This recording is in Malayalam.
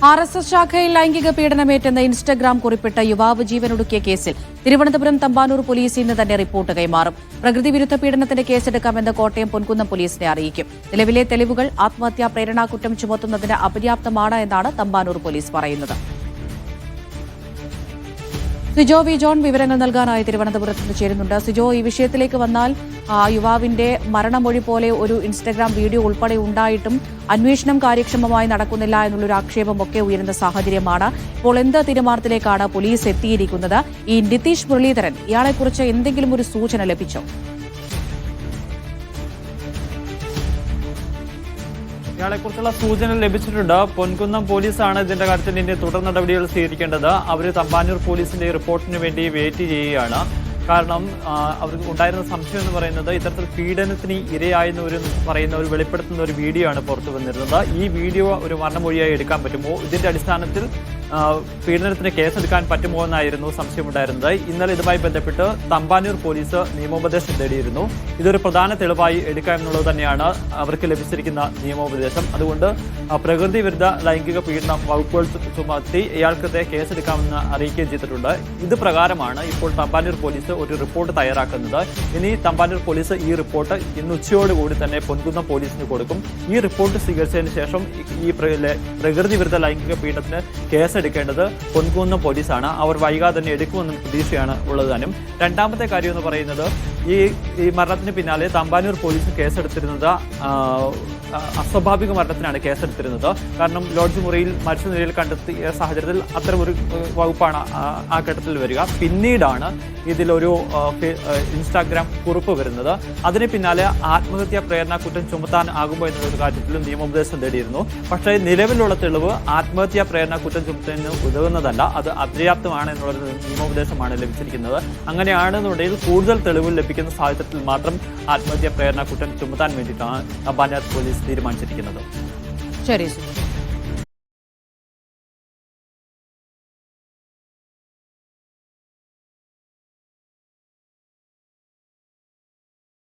RSS ശാഖയിൽ ലൈംഗിക പീഡനമേറ്റെന്ന ഇൻസ്റ്റഗ്രാം കുറിപ്പിട്ട യുവാവ് ജീവനൊടുക്കിയ കേസിൽ തിരുവനന്തപുരം തമ്പാനൂർ പോലീസ് ഇന്ന് തന്നെ റിപ്പോർട്ട് കൈമാറും. പ്രകൃതി വിരുദ്ധ പീഡനത്തിന്റെ കേസെടുക്കാമെന്ന് കോട്ടയം പൊൻകുന്നം പോലീസിനെ അറിയിക്കും. നിലവിലെ തെളിവുകൾ ആത്മഹത്യാ പ്രേരണാകുറ്റം ചുമത്തുന്നതിന് അപര്യാപ്തമാണ് എന്നാണ് തമ്പാനൂർ പോലീസ് പറയുന്നത്. സിജോ വി ജോൺ വിവരങ്ങൾ നൽകാനായി തിരുവനന്തപുരത്ത് നിന്ന് ചേരുന്നുണ്ട്. സിജോ, ഈ വിഷയത്തിലേക്ക് വന്നാൽ യുവാവിന്റെ മരണമൊഴി പോലെ ഒരു ഇൻസ്റ്റഗ്രാം വീഡിയോ ഉൾപ്പെടെ ഉണ്ടായിട്ടും അന്വേഷണം കാര്യക്ഷമമായി നടക്കുന്നില്ല എന്നുള്ളൊരു ആക്ഷേപമൊക്കെ ഉയരുന്ന സാഹചര്യമാണ്. ഇപ്പോൾ എന്ത് തീരുമാനത്തിലേക്കാണ് പോലീസ് എത്തിയിരിക്കുന്നത്? ഈ നിതീഷ് മുരളീധരൻ, ഇയാളെക്കുറിച്ച് എന്തെങ്കിലും ഒരു സൂചന ലഭിച്ചോ? ഇയാളെക്കുറിച്ചുള്ള സൂചന ലഭിച്ചിട്ടുണ്ട്. പൊൻകുന്നം പോലീസാണ് ഇതിന്റെ കാര്യത്തിൽ ഇനി തുടർ നടപടികൾ സ്വീകരിക്കേണ്ടത്. അവർ തമ്പാനൂർ പോലീസിന്റെ റിപ്പോർട്ടിന് വേണ്ടി വെയിറ്റ് ചെയ്യുകയാണ്. കാരണം അവർക്ക് ഉണ്ടായിരുന്ന സംശയം എന്ന് പറയുന്നത് ഇത്തരത്തിൽ പീഡനത്തിന് ഇരയായെന്ന് പറയുന്ന ഒരു വെളിപ്പെടുത്തുന്ന ഒരു വീഡിയോ ആണ് പുറത്തു വന്നിരുന്നത്. ഈ വീഡിയോ ഒരു മരണമൊഴിയായി എടുക്കാൻ പറ്റുമോ, ഇതിന്റെ അടിസ്ഥാനത്തിൽ പീഡനത്തിന് കേസെടുക്കാൻ പറ്റുമോ എന്നായിരുന്നു സംശയമുണ്ടായിരുന്നത്. ഇന്നലെ ഇതുമായി ബന്ധപ്പെട്ട് തമ്പാനൂർ പോലീസ് നിയമോപദേശം തേടിയിരുന്നു. ഇതൊരു പ്രധാന തെളിവായി എടുക്കാം എന്നുള്ളത് തന്നെയാണ് അവർക്ക് ലഭിച്ചിരിക്കുന്ന നിയമോപദേശം. അതുകൊണ്ട് പ്രകൃതി വിരുദ്ധ ലൈംഗിക പീഡനം വകുപ്പുകൾ ചുമത്തി ഇയാൾക്കെതിരെ കേസെടുക്കാമെന്ന് അറിയിക്കുകയും ചെയ്തിട്ടുണ്ട്. ഇത് പ്രകാരമാണ് ഇപ്പോൾ തമ്പാനൂർ പോലീസ് ഒരു റിപ്പോർട്ട് തയ്യാറാക്കുന്നത്. ഇനി തമ്പാനൂർ പോലീസ് ഈ റിപ്പോർട്ട് ഇന്ന് ഉച്ചയോടുകൂടി തന്നെ പൊൻകുന്നം പോലീസിന് കൊടുക്കും. ഈ റിപ്പോർട്ട് സ്വീകരിച്ചതിന് ശേഷം ഈ പ്രകൃതി വിരുദ്ധ ലൈംഗിക പീഡനത്തിന് കേസെടുക്കേണ്ടത് പൊൻകുന്നം പോലീസാണ്. അവർ വൈകാതെ തന്നെ എടുക്കുമെന്നും പ്രതീക്ഷയാണ് ഉള്ളത് താനും. രണ്ടാമത്തെ കാര്യം എന്ന് പറയുന്നത് ഈ മരണത്തിന് പിന്നാലെ തമ്പാനൂർ പോലീസ് കേസെടുത്തിരുന്നത് അസ്വാഭാവിക മരണത്തിനാണ് കേസെടുത്തിരുന്നത്. കാരണം ലോഡ്ജ് മുറിയിൽ മരിച്ച നിലയിൽ കണ്ടെത്തിയ സാഹചര്യത്തിൽ അത്തരമൊരു വകുപ്പാണ് ആ ഘട്ടത്തിൽ വരിക. പിന്നീടാണ് ഇതിലൊരു ഇൻസ്റ്റാഗ്രാം കുറിപ്പ് വരുന്നത്. അതിന് പിന്നാലെ ആത്മഹത്യാ പ്രേരണ കുറ്റം ചുമത്താൻ ആകുമോ എന്നൊരു കാര്യത്തിലും നിയമോപദേശം തേടിയിരുന്നു. പക്ഷേ നിലവിലുള്ള തെളിവ് ആത്മഹത്യാ പ്രേരണ കുറ്റം ചുമത്തുന്നതിന് ഉതകുന്നതല്ല, അത് അപര്യാപ്തമാണ് എന്നുള്ളൊരു നിയമോപദേശമാണ് ലഭിച്ചിരിക്കുന്നത്. അങ്ങനെയാണെന്നുണ്ടെങ്കിൽ കൂടുതൽ തെളിവുകൾ ലഭിക്കുന്ന സാഹചര്യത്തിൽ മാത്രം ആത്മഹത്യാ പ്രേരണ കുറ്റം ചുമത്താൻ വേണ്ടിയിട്ടാണ് തമ്പാനൂർ പോലീസ് തീരുമാനിച്ചിരിക്കുന്നത്. ശരി.